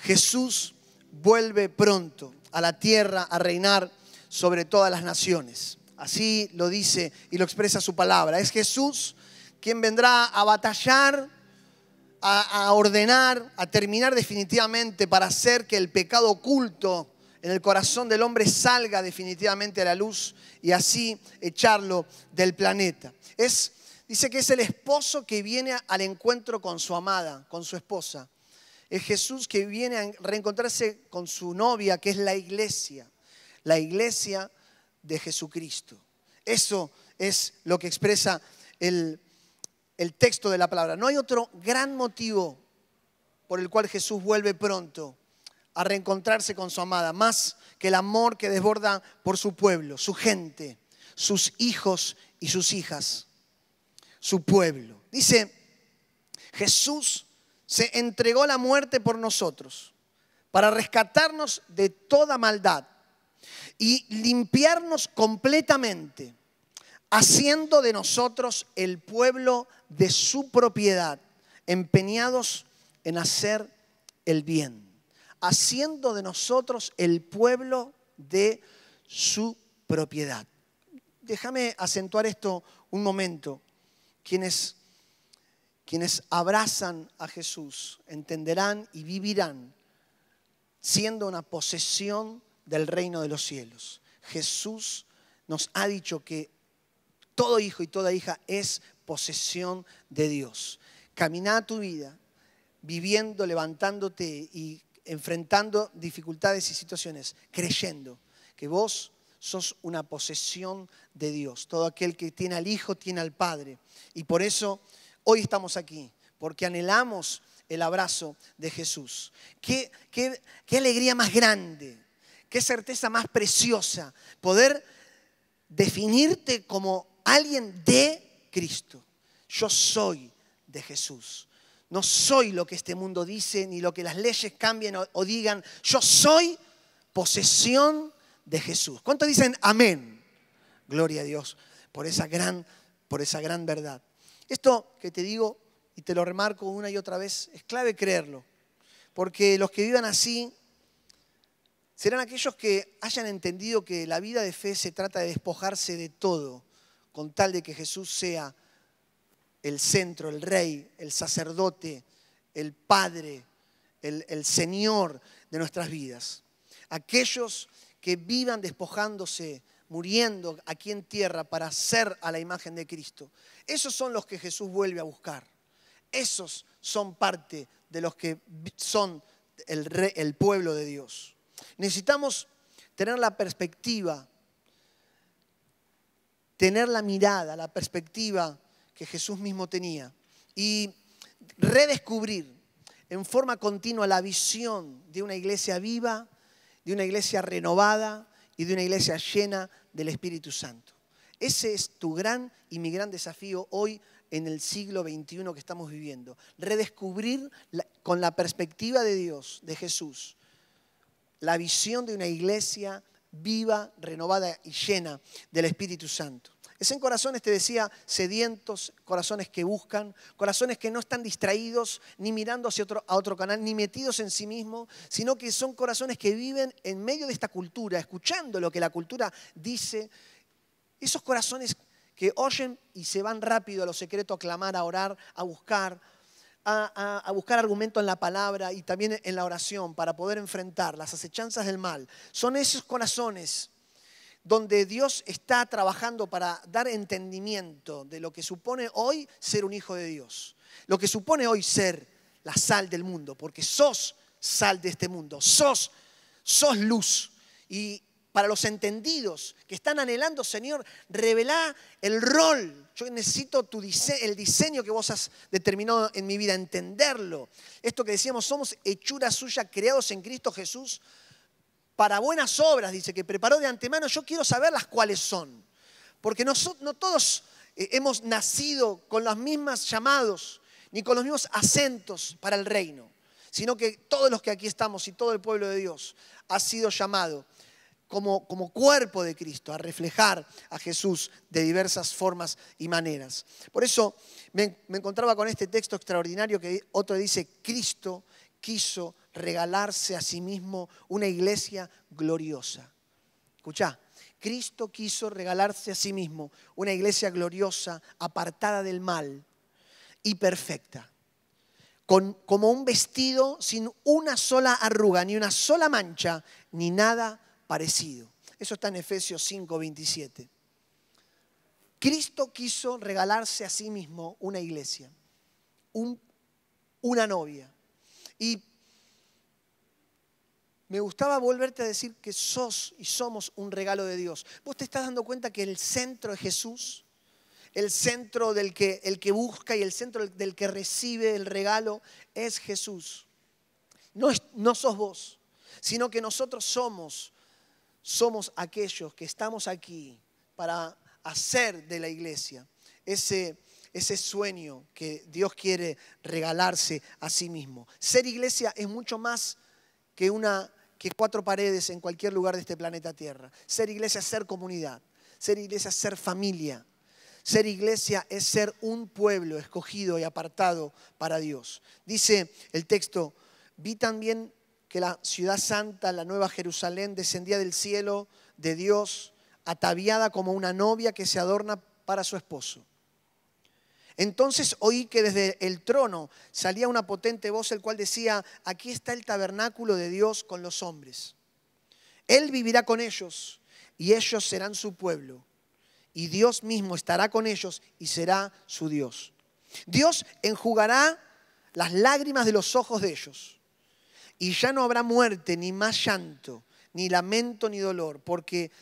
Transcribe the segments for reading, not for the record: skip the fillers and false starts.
Jesús vuelve pronto a la tierra a reinar sobre todas las naciones. Así lo dice y lo expresa su palabra. Es Jesús quien vendrá a batallar, a ordenar, a terminar definitivamente para hacer que el pecado oculto en el corazón del hombre salga definitivamente a la luz y así echarlo del planeta. Dice que es el esposo que viene al encuentro con su amada, con su esposa. Es Jesús que viene a reencontrarse con su novia, que es la iglesia de Jesucristo. Eso es lo que expresa el texto de la palabra. No hay otro gran motivo por el cual Jesús vuelve pronto a reencontrarse con su amada, más que el amor que desborda por su pueblo, su gente, sus hijos y sus hijas, su pueblo. Dice, Jesús se entregó a la muerte por nosotros para rescatarnos de toda maldad y limpiarnos completamente, haciendo de nosotros el pueblo de su propiedad, empeñados en hacer el bien. Haciendo de nosotros el pueblo de su propiedad. Déjame acentuar esto un momento. Quienes abrazan a Jesús entenderán y vivirán siendo una posesión del reino de los cielos. Jesús nos ha dicho que todo hijo y toda hija es posesión de Dios. Camina tu vida viviendo, levantándote y enfrentando dificultades y situaciones, creyendo que vos sos una posesión de Dios. Todo aquel que tiene al Hijo tiene al Padre. Y por eso hoy estamos aquí, porque anhelamos el abrazo de Jesús. Qué alegría más grande, qué certeza más preciosa poder definirte como alguien de Cristo. Yo soy de Jesús. No soy lo que este mundo dice, ni lo que las leyes cambien o digan. Yo soy posesión de Jesús. ¿Cuántos dicen amén? Gloria a Dios por esa gran verdad. Esto que te digo y te lo remarco una y otra vez, es clave creerlo. Porque los que vivan así serán aquellos que hayan entendido que la vida de fe se trata de despojarse de todo, con tal de que Jesús sea el centro, el rey, el sacerdote, el padre, el Señor de nuestras vidas. Aquellos que vivan despojándose, muriendo aquí en tierra para ser a la imagen de Cristo. Esos son los que Jesús vuelve a buscar. Esos son parte de los que son el pueblo de Dios. Necesitamos tener la perspectiva, tener la mirada, la perspectiva que Jesús mismo tenía y redescubrir en forma continua la visión de una iglesia viva, de una iglesia renovada y de una iglesia llena del Espíritu Santo. Ese es tu gran y mi gran desafío hoy en el siglo XXI que estamos viviendo. Redescubrir con la perspectiva de Dios, de Jesús, la visión de una iglesia viva, renovada y llena del Espíritu Santo. Es en corazones, te decía, sedientos, corazones que buscan, corazones que no están distraídos, ni mirando hacia otro canal, ni metidos en sí mismos, sino que son corazones que viven en medio de esta cultura, escuchando lo que la cultura dice. Esos corazones que oyen y se van rápido a lo secreto a clamar, a orar, a buscar argumento en la palabra y también en la oración para poder enfrentar las acechanzas del mal. Son esos corazones donde Dios está trabajando para dar entendimiento de lo que supone hoy ser un hijo de Dios. Lo que supone hoy ser la sal del mundo, porque sos sal de este mundo, sos luz. Y para los entendidos que están anhelando, Señor, revelá el rol. Yo necesito el diseño que vos has determinado en mi vida, entenderlo. Esto que decíamos, somos hechura suya, creados en Cristo Jesús, para buenas obras, dice, que preparó de antemano. Yo quiero saber las cuáles son. Porque no todos hemos nacido con los mismos llamados, ni con los mismos acentos para el reino, sino que todos los que aquí estamos y todo el pueblo de Dios ha sido llamado como cuerpo de Cristo a reflejar a Jesús de diversas formas y maneras. Por eso me encontraba con este texto extraordinario que otro dice, Cristo quiso regalarse a sí mismo una iglesia gloriosa. Escuchá, Cristo quiso regalarse a sí mismo una iglesia gloriosa, apartada del mal y perfecta. Como un vestido sin una sola arruga, ni una sola mancha, ni nada parecido. Eso está en Efesios 5:27. Cristo quiso regalarse a sí mismo una iglesia, una novia. Y me gustaba volverte a decir que sos y somos un regalo de Dios. ¿Vos te estás dando cuenta que el centro es Jesús? El centro el que busca y el centro del que recibe el regalo es Jesús. No sos vos, sino que nosotros somos aquellos que estamos aquí para hacer de la iglesia ese sueño que Dios quiere regalarse a sí mismo. Ser iglesia es mucho más que 4 paredes en cualquier lugar de este planeta Tierra. Ser iglesia es ser comunidad. Ser iglesia es ser familia. Ser iglesia es ser un pueblo escogido y apartado para Dios. Dice el texto, vi también que la ciudad santa, la nueva Jerusalén, descendía del cielo de Dios, ataviada como una novia que se adorna para su esposo. Entonces oí que desde el trono salía una potente voz, el cual decía, aquí está el tabernáculo de Dios con los hombres. Él vivirá con ellos y ellos serán su pueblo. Y Dios mismo estará con ellos y será su Dios. Dios enjugará las lágrimas de los ojos de ellos. Y ya no habrá muerte, ni más llanto, ni lamento, ni dolor, porque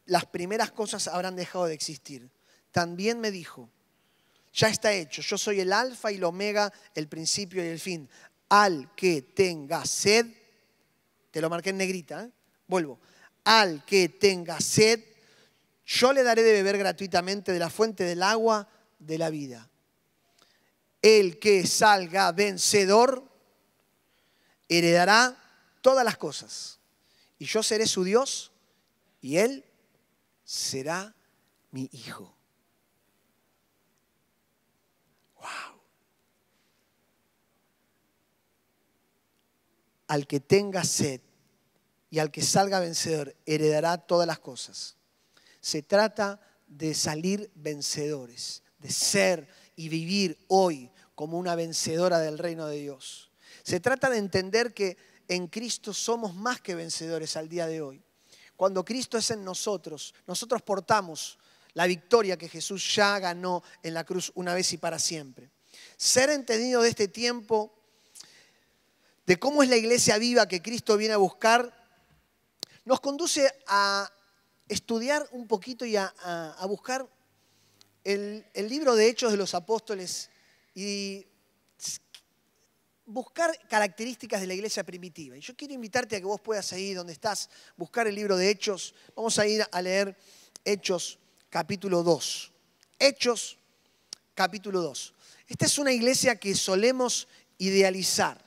las primeras cosas habrán dejado de existir. También me dijo, ya está hecho, yo soy el alfa y el omega, el principio y el fin. Al que tenga sed, te lo marqué en negrita, vuelvo. Al que tenga sed, yo le daré de beber gratuitamente de la fuente del agua de la vida. El que salga vencedor heredará todas las cosas. Y yo seré su Dios y él será mi hijo. ¡Wow! Al que tenga sed y al que salga vencedor heredará todas las cosas. Se trata de salir vencedores, de ser y vivir hoy como una vencedora del reino de Dios. Se trata de entender que en Cristo somos más que vencedores al día de hoy. Cuando Cristo es en nosotros, nosotros portamos la victoria que Jesús ya ganó en la cruz una vez y para siempre. Ser entendido de este tiempo, de cómo es la iglesia viva que Cristo viene a buscar, nos conduce a estudiar un poquito y a buscar el libro de Hechos de los Apóstoles y buscar características de la iglesia primitiva. Y yo quiero invitarte a que vos puedas ahí donde estás, buscar el libro de Hechos. Vamos a ir a leer Hechos capítulo 2. Hechos capítulo 2. Esta es una iglesia que solemos idealizar.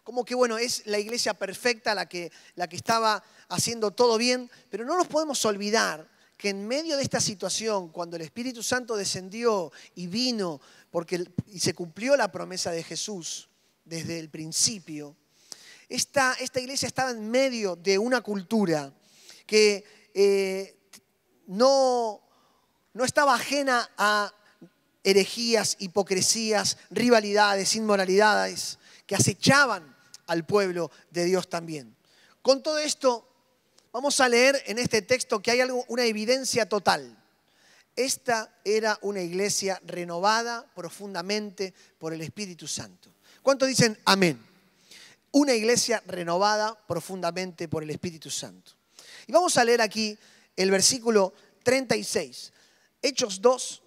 Como que, bueno, es la iglesia perfecta, la que estaba haciendo todo bien, pero no nos podemos olvidar que en medio de esta situación, cuando el Espíritu Santo descendió y vino, y se cumplió la promesa de Jesús desde el principio, esta iglesia estaba en medio de una cultura que no estaba ajena a herejías, hipocresías, rivalidades, inmoralidades que acechaban al pueblo de Dios también. Con todo esto, vamos a leer en este texto que hay una evidencia total. Esta era una iglesia renovada profundamente por el Espíritu Santo. ¿Cuántos dicen amén? Una iglesia renovada profundamente por el Espíritu Santo. Y vamos a leer aquí el versículo 36. Hechos 2,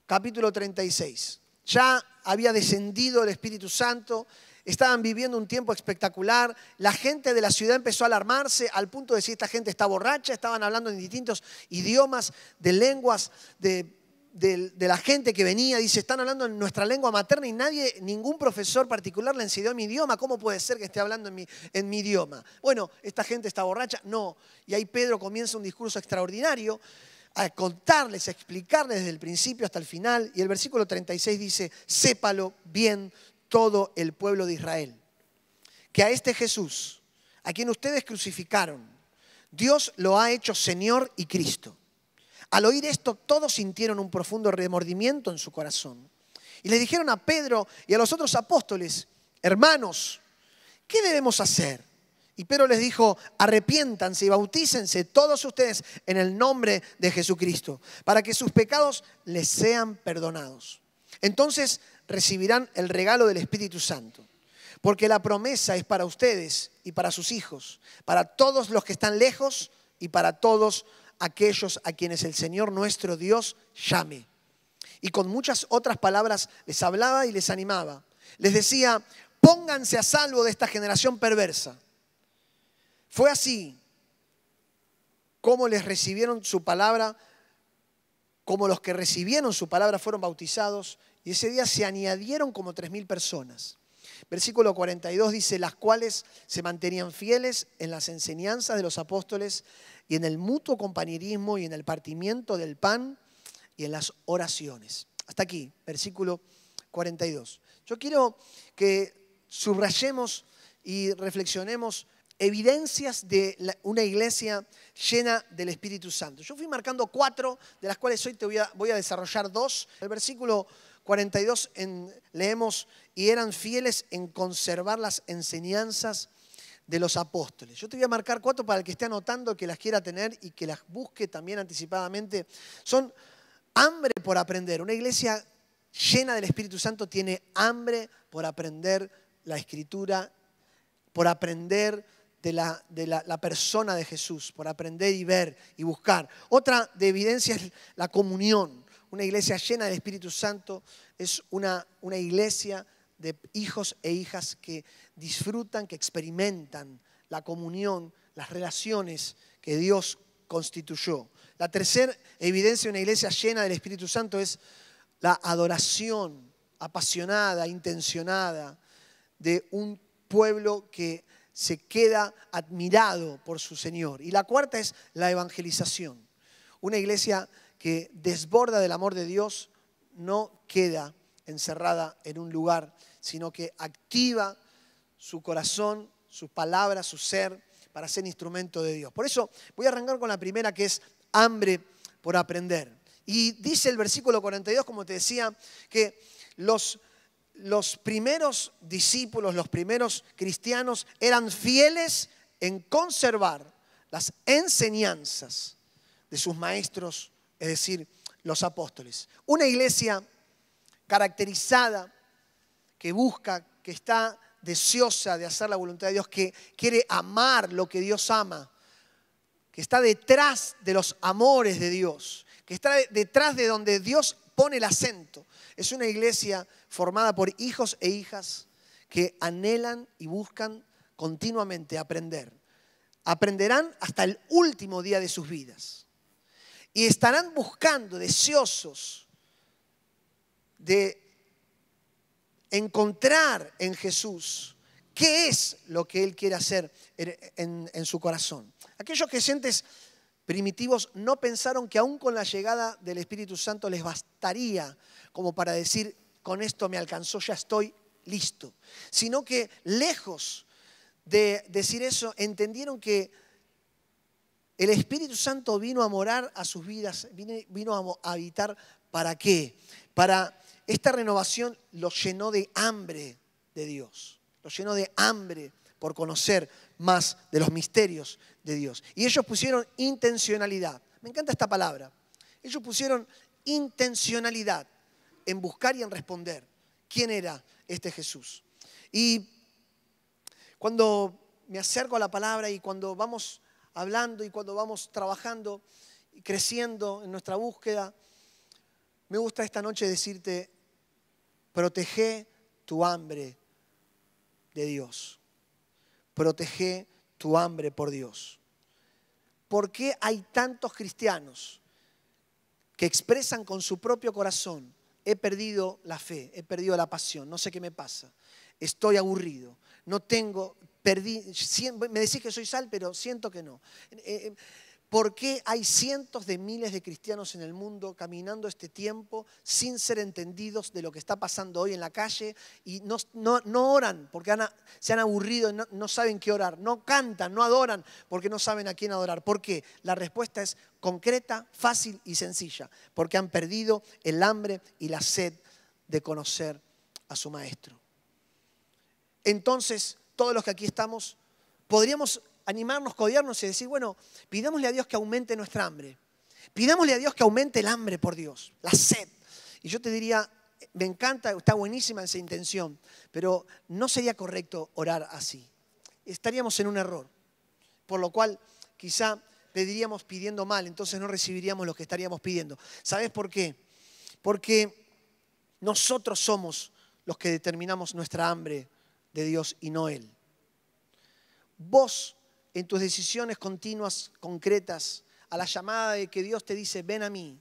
capítulo 36. Ya había descendido el Espíritu Santo. Estaban viviendo un tiempo espectacular. La gente de la ciudad empezó a alarmarse al punto de decir, esta gente está borracha. Estaban hablando en distintos idiomas, de lenguas, de la gente que venía. Dice, están hablando en nuestra lengua materna y ningún profesor particular le enseñó mi idioma. ¿Cómo puede ser que esté hablando en mi idioma? Bueno, esta gente está borracha. No. Y ahí Pedro comienza un discurso extraordinario a contarles, a explicarles desde el principio hasta el final. Y el versículo 36 dice, sépalo bien todo el pueblo de Israel, que a este Jesús, a quien ustedes crucificaron, Dios lo ha hecho Señor y Cristo. Al oír esto, todos sintieron un profundo remordimiento en su corazón. Y le dijeron a Pedro y a los otros apóstoles: hermanos, ¿qué debemos hacer? Y Pedro les dijo: arrepiéntanse y bautícense todos ustedes en el nombre de Jesucristo, para que sus pecados les sean perdonados. Entonces recibirán el regalo del Espíritu Santo, porque la promesa es para ustedes y para sus hijos, para todos los que están lejos y para todos aquellos a quienes el Señor nuestro Dios llame. Y con muchas otras palabras les hablaba y les animaba. Les decía: pónganse a salvo de esta generación perversa. Fue así como les recibieron su palabra, como los que recibieron su palabra fueron bautizados, y ese día se añadieron como 3.000 personas. Versículo 42 dice: las cuales se mantenían fieles en las enseñanzas de los apóstoles y en el mutuo compañerismo y en el partimiento del pan y en las oraciones. Hasta aquí, versículo 42. Yo quiero que subrayemos y reflexionemos evidencias de una iglesia llena del Espíritu Santo. Yo fui marcando 4, de las cuales hoy voy a desarrollar 2. El versículo 42 leemos: y eran fieles en conservar las enseñanzas de los apóstoles. Yo te voy a marcar 4 para el que esté anotando, que las quiera tener y que las busque también anticipadamente. Son hambre por aprender. Una iglesia llena del Espíritu Santo tiene hambre por aprender la Escritura, por aprender de la persona de Jesús, por aprender y ver y buscar. Otra de evidencia es la comunión. Una iglesia llena del Espíritu Santo es una iglesia de hijos e hijas que disfrutan, que experimentan la comunión, las relaciones que Dios constituyó. La tercera evidencia de una iglesia llena del Espíritu Santo es la adoración apasionada, intencionada de un pueblo que se queda admirado por su Señor. Y la cuarta es la evangelización. Una iglesia que desborda del amor de Dios no queda encerrada en un lugar, sino que activa su corazón, sus palabras, su ser, para ser instrumento de Dios. Por eso voy a arrancar con la primera, que es hambre por aprender. Y dice el versículo 42, como te decía, que los primeros discípulos, los primeros cristianos eran fieles en conservar las enseñanzas de sus maestros, es decir, los apóstoles. Una iglesia caracterizada, que busca, que está deseosa de hacer la voluntad de Dios, que quiere amar lo que Dios ama, que está detrás de los amores de Dios, que está detrás de donde Dios pone el acento. Es una iglesia formada por hijos e hijas que anhelan y buscan continuamente aprender. Aprenderán hasta el último día de sus vidas. Y estarán buscando, deseosos de encontrar en Jesús qué es lo que Él quiere hacer en su corazón. Aquellos creyentes primitivos no pensaron que aún con la llegada del Espíritu Santo les bastaría como para decir: con esto me alcanzó, ya estoy listo. Sino que lejos de decir eso, entendieron que el Espíritu Santo vino a morar a sus vidas, vino a habitar. ¿Para qué? Para esta renovación los llenó de hambre de Dios, los llenó de hambre por conocer más de los misterios de Dios. Y ellos pusieron intencionalidad. Me encanta esta palabra. Ellos pusieron intencionalidad en buscar y en responder quién era este Jesús. Y cuando me acerco a la palabra y cuando vamos hablando y cuando vamos trabajando y creciendo en nuestra búsqueda, me gusta esta noche decirte: protege tu hambre de Dios. Protege tu hambre por Dios. ¿Por qué hay tantos cristianos que expresan con su propio corazón: he perdido la fe, he perdido la pasión, no sé qué me pasa, estoy aburrido, me decís que soy sal, pero siento que no? por qué hay cientos de miles de cristianos en el mundo caminando este tiempo sin ser entendidos de lo que está pasando hoy en la calle y no oran porque se han aburrido y no saben qué orar, no cantan, no adoran porque no saben a quién adorar. ¿Por qué? La respuesta es concreta, fácil y sencilla, porque han perdido el hambre y la sed de conocer a su Maestro. Entonces, todos los que aquí estamos, podríamos animarnos, codearnos y decir, bueno, pidámosle a Dios que aumente nuestra hambre. Pidámosle a Dios que aumente el hambre por Dios, la sed. Y yo te diría, me encanta, está buenísima esa intención, pero no sería correcto orar así. Estaríamos en un error, por lo cual quizá pediríamos pidiendo mal, entonces no recibiríamos lo que estaríamos pidiendo. ¿Sabes por qué? Porque nosotros somos los que determinamos nuestra hambre de Dios y no Él. Vos, en tus decisiones continuas, concretas, a la llamada de que Dios te dice, ven a mí,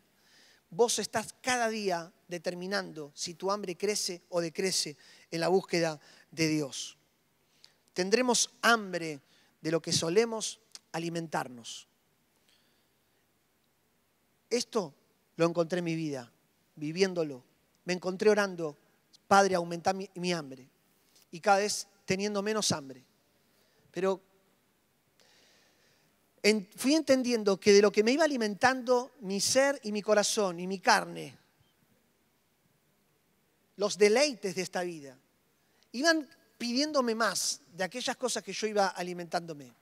vos estás cada día determinando si tu hambre crece o decrece en la búsqueda de Dios. Tendremos hambre de lo que solemos alimentarnos. Esto lo encontré en mi vida, viviéndolo. Me encontré orando, Padre, aumenta mi hambre. Y cada vez teniendo menos hambre. Pero fui entendiendo que de lo que me iba alimentando mi ser y mi corazón y mi carne, los deleites de esta vida, iban pidiéndome más de aquellas cosas que yo iba alimentándome.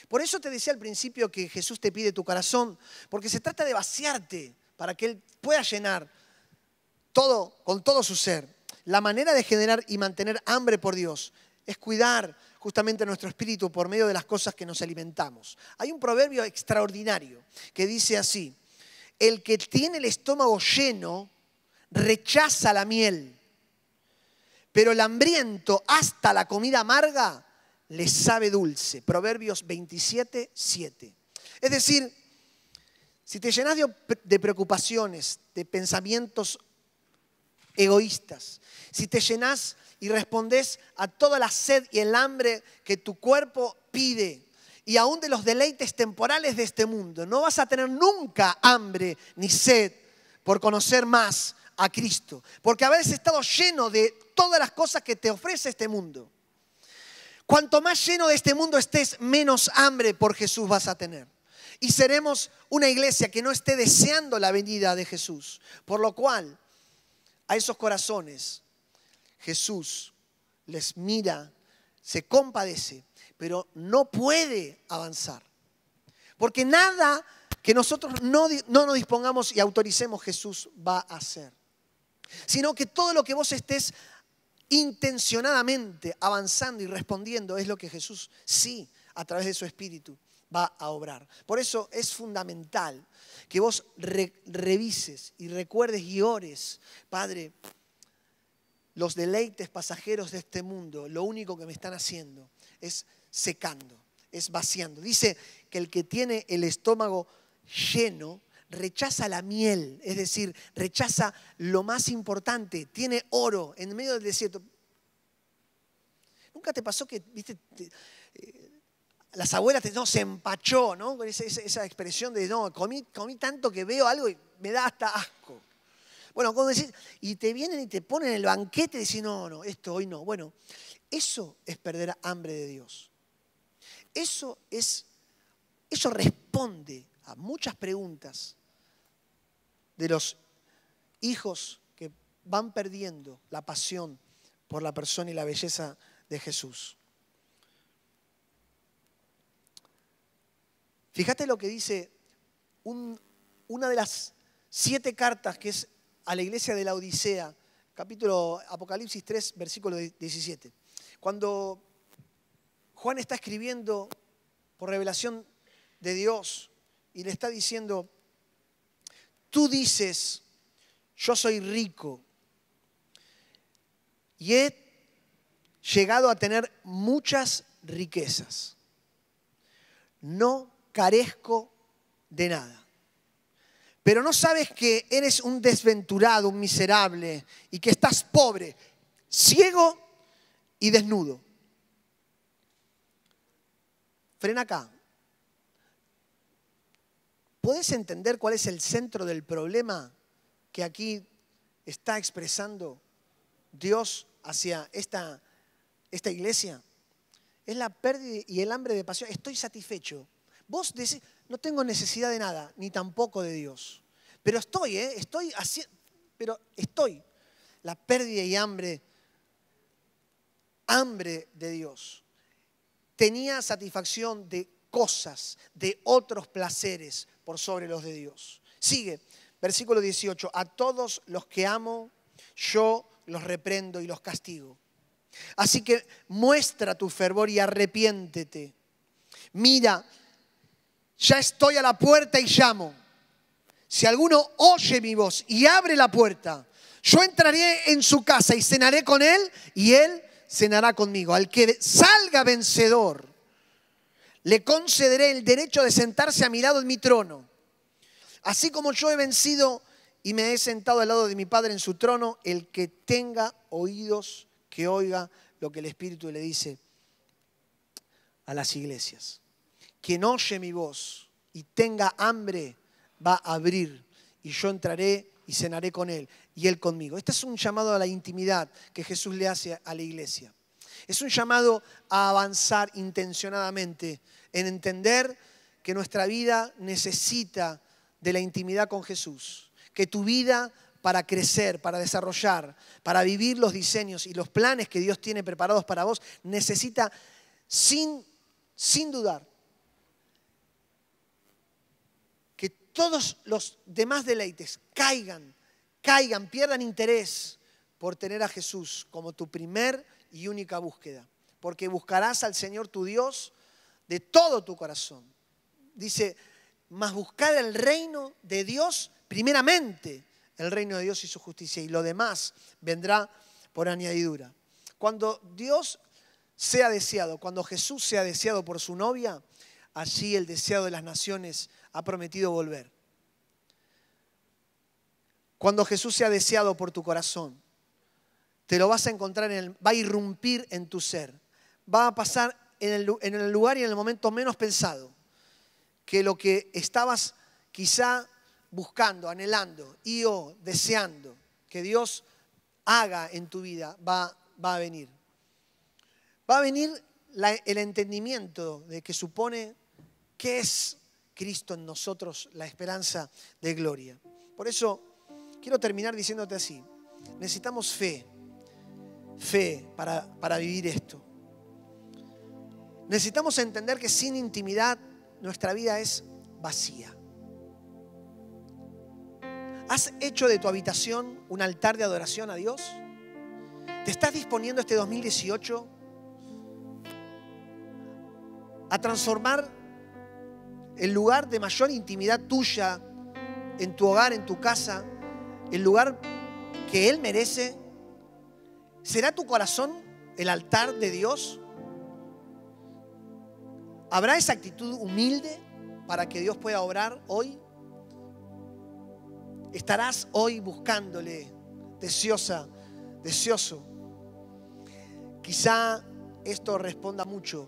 Por eso te decía al principio que Jesús te pide tu corazón, porque se trata de vaciarte para que Él pueda llenar todo con todo su ser. La manera de generar y mantener hambre por Dios es cuidar justamente nuestro espíritu por medio de las cosas que nos alimentamos. Hay un proverbio extraordinario que dice así: el que tiene el estómago lleno rechaza la miel, pero el hambriento hasta la comida amarga le sabe dulce. Proverbios 27:7. Es decir, si te llenas de preocupaciones, de pensamientos egoístas, si te llenas y respondes a toda la sed y el hambre que tu cuerpo pide y aún de los deleites temporales de este mundo, no vas a tener nunca hambre ni sed por conocer más a Cristo, porque habrás estado lleno de todas las cosas que te ofrece este mundo. Cuanto más lleno de este mundo estés, menos hambre por Jesús vas a tener. Y seremos una iglesia que no esté deseando la venida de Jesús, por lo cual a esos corazones Jesús les mira, se compadece, pero no puede avanzar. Porque nada que nosotros no nos dispongamos y autoricemos Jesús va a hacer. Sino que todo lo que vos estés intencionadamente avanzando y respondiendo es lo que Jesús sí, a través de su Espíritu, va a obrar. Por eso es fundamental que vos revises y recuerdes y ores, Padre, los deleites pasajeros de este mundo, lo único que me están haciendo es secando, es vaciando. Dice que el que tiene el estómago lleno rechaza la miel, es decir, rechaza lo más importante, tiene oro en medio del desierto. ¿Nunca te pasó que, viste, las abuelas se empachó, ¿no? Con esa expresión de, no, comí tanto que veo algo y me da hasta asco. Bueno, cuando decís, y te vienen y te ponen el banquete y decís, no, esto hoy no. Bueno, eso es perder hambre de Dios. Eso responde a muchas preguntas de los hijos que van perdiendo la pasión por la persona y la belleza de Jesús. Fíjate lo que dice una de las 7 cartas que es a la iglesia de la Odisea, capítulo Apocalipsis 3, versículo 17. Cuando Juan está escribiendo por revelación de Dios y le está diciendo, tú dices, yo soy rico y he llegado a tener muchas riquezas. No carezco de nada. Pero no sabes que eres un desventurado, un miserable y que estás pobre, ciego y desnudo. Frena acá. ¿Podés entender cuál es el centro del problema que aquí está expresando Dios hacia esta iglesia? Es la pérdida y el hambre de pasión. Estoy satisfecho. Vos decís, no tengo necesidad de nada, ni tampoco de Dios. Pero estoy. La pérdida y hambre de Dios. Tenía satisfacción de cosas, de otros placeres por sobre los de Dios. Sigue, versículo 18. A todos los que amo, yo los reprendo y los castigo. Así que muestra tu fervor y arrepiéntete. Mira, ya estoy a la puerta y llamo. Si alguno oye mi voz y abre la puerta, yo entraré en su casa y cenaré con él y él cenará conmigo. Al que salga vencedor, le concederé el derecho de sentarse a mi lado en mi trono. Así como yo he vencido y me he sentado al lado de mi Padre en su trono, el que tenga oídos, que oiga lo que el Espíritu le dice a las iglesias. Quien oye mi voz y tenga hambre, va a abrir y yo entraré y cenaré con él y él conmigo. Este es un llamado a la intimidad que Jesús le hace a la iglesia. Es un llamado a avanzar intencionadamente en entender que nuestra vida necesita de la intimidad con Jesús. Que tu vida, para crecer, para desarrollar, para vivir los diseños y los planes que Dios tiene preparados para vos, necesita sin dudar que todos los demás deleites caigan, pierdan interés por tener a Jesús como tu primer y única búsqueda. Porque buscarás al Señor tu Dios de todo tu corazón. Dice, mas buscar el reino de Dios primeramente, el reino de Dios y su justicia, y lo demás vendrá por añadidura. Cuando Dios sea deseado, cuando Jesús sea deseado por su novia, allí el deseado de las naciones ha prometido volver. Cuando Jesús sea deseado por tu corazón, te lo vas a encontrar, va a irrumpir en tu ser. Va a pasar en el lugar y en el momento menos pensado, que lo que estabas quizá buscando, anhelando o deseando que Dios haga en tu vida, va a venir. Va a venir el entendimiento de que supone que es Cristo en nosotros, la esperanza de gloria. Por eso quiero terminar diciéndote así: necesitamos fe para vivir esto. Necesitamos entender que sin intimidad nuestra vida es vacía. ¿Has hecho de tu habitación un altar de adoración a Dios? ¿Te estás disponiendo este 2018 a transformar el lugar de mayor intimidad tuya en tu hogar, en tu casa, el lugar que Él merece? ¿Será tu corazón el altar de Dios? ¿Habrá esa actitud humilde para que Dios pueda obrar hoy? ¿Estarás hoy buscándole, deseoso? Quizá esto responda mucho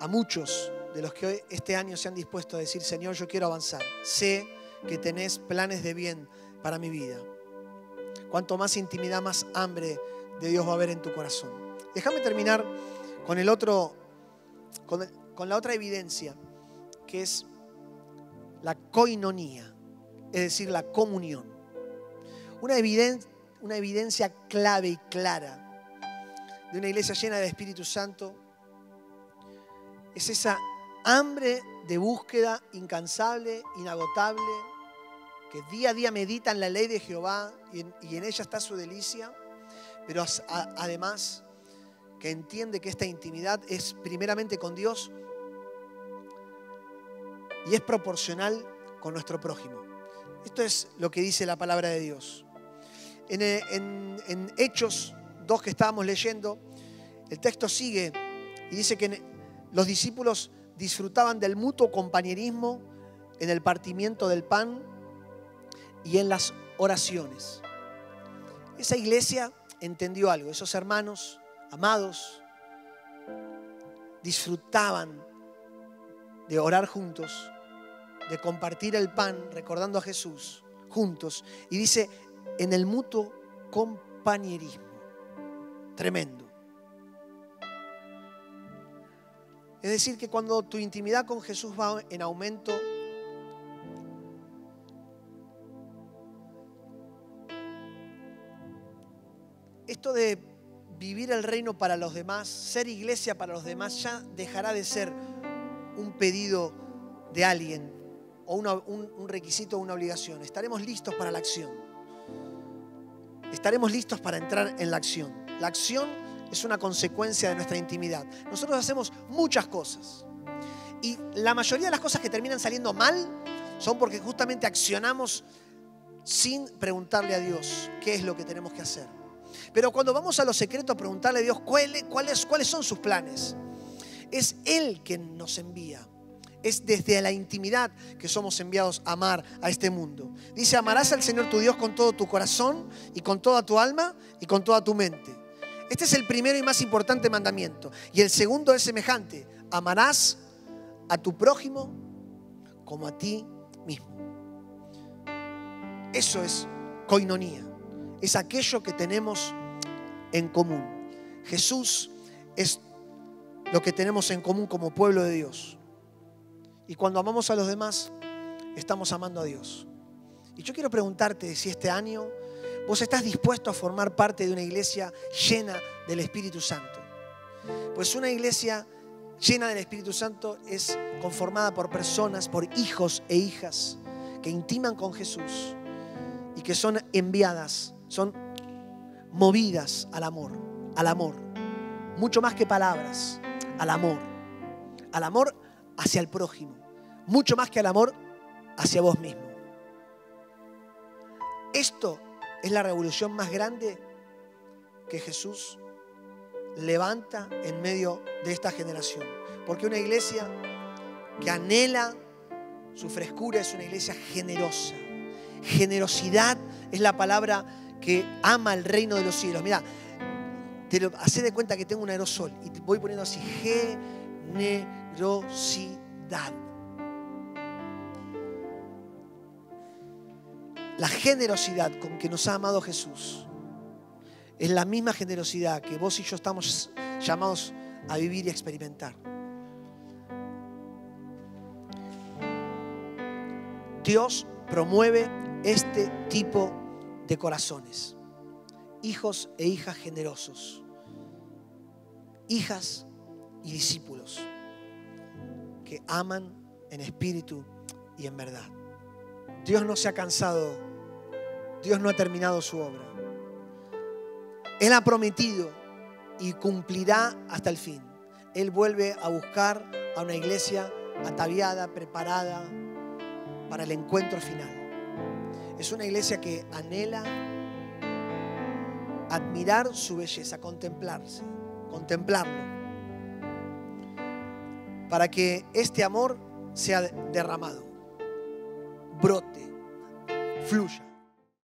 a muchos de los que hoy, este año, se han dispuesto a decir: Señor, yo quiero avanzar. Sé que tenés planes de bien para mi vida. Cuanto más intimidad, más hambre de Dios va a haber en tu corazón. Déjame terminar con la otra evidencia, que es la koinonía, es decir, la comunión. Una evidencia clave y clara de una iglesia llena del Espíritu Santo es esa hambre de búsqueda incansable, inagotable, que día a día medita en la ley de Jehová y en ella está su delicia, pero además que entiende que esta intimidad es primeramente con Dios y es proporcional con nuestro prójimo. Esto es lo que dice la palabra de Dios. En Hechos 2 que estábamos leyendo, el texto sigue y dice que los discípulos disfrutaban del mutuo compañerismo en el partimiento del pan y en las oraciones. Esa iglesia entendió algo. Esos hermanos amados disfrutaban de orar juntos, de compartir el pan recordando a Jesús juntos. Y dice, en el mutuo compañerismo. Tremendo. Es decir, que cuando tu intimidad con Jesús va en aumento, esto de vivir el reino para los demás, ser iglesia para los demás, ya dejará de ser un pedido de alguien o un requisito o una obligación. Estaremos listos para la acción. Estaremos listos para entrar en la acción. La acción es una consecuencia de nuestra intimidad. Nosotros hacemos muchas cosas y la mayoría de las cosas que terminan saliendo mal son porque justamente accionamos sin preguntarle a Dios qué es lo que tenemos que hacer. Pero cuando vamos a lo secreto a preguntarle a Dios cuáles son sus planes, es Él quien nos envía. Es desde la intimidad que somos enviados a amar a este mundo. Dice, amarás al Señor tu Dios con todo tu corazón y con toda tu alma y con toda tu mente. Este es el primero y más importante mandamiento. Y el segundo es semejante. Amarás a tu prójimo como a ti mismo. Eso es koinonía. Es aquello que tenemos en común. Jesús es lo que tenemos en común como pueblo de Dios. Y cuando amamos a los demás, estamos amando a Dios. Y yo quiero preguntarte si este año vos estás dispuesto a formar parte de una iglesia llena del Espíritu Santo. Pues una iglesia llena del Espíritu Santo es conformada por personas, por hijos e hijas que intiman con Jesús y que son enviadas, son movidas al amor, mucho más que palabras, al amor hacia el prójimo, mucho más que al amor hacia vos mismo. Esto es la revolución más grande que Jesús levanta en medio de esta generación. Porque una iglesia que anhela su frescura es una iglesia generosa. Generosidad es la palabra que ama el reino de los cielos. Mira, hacé de cuenta que tengo un aerosol y te voy poniendo así, generosidad. La generosidad con que nos ha amado Jesús es la misma generosidad que vos y yo estamos llamados a vivir y a experimentar. Dios promueve este tipo de corazones. Hijos e hijas generosos. Hijas y discípulos que aman en espíritu y en verdad. Dios no se ha cansado. Dios no ha terminado su obra. Él ha prometido y cumplirá hasta el fin. Él vuelve a buscar a una iglesia ataviada, preparada para el encuentro final. Es una iglesia que anhela admirar su belleza, contemplarlo, para que este amor sea derramado, brote, fluya.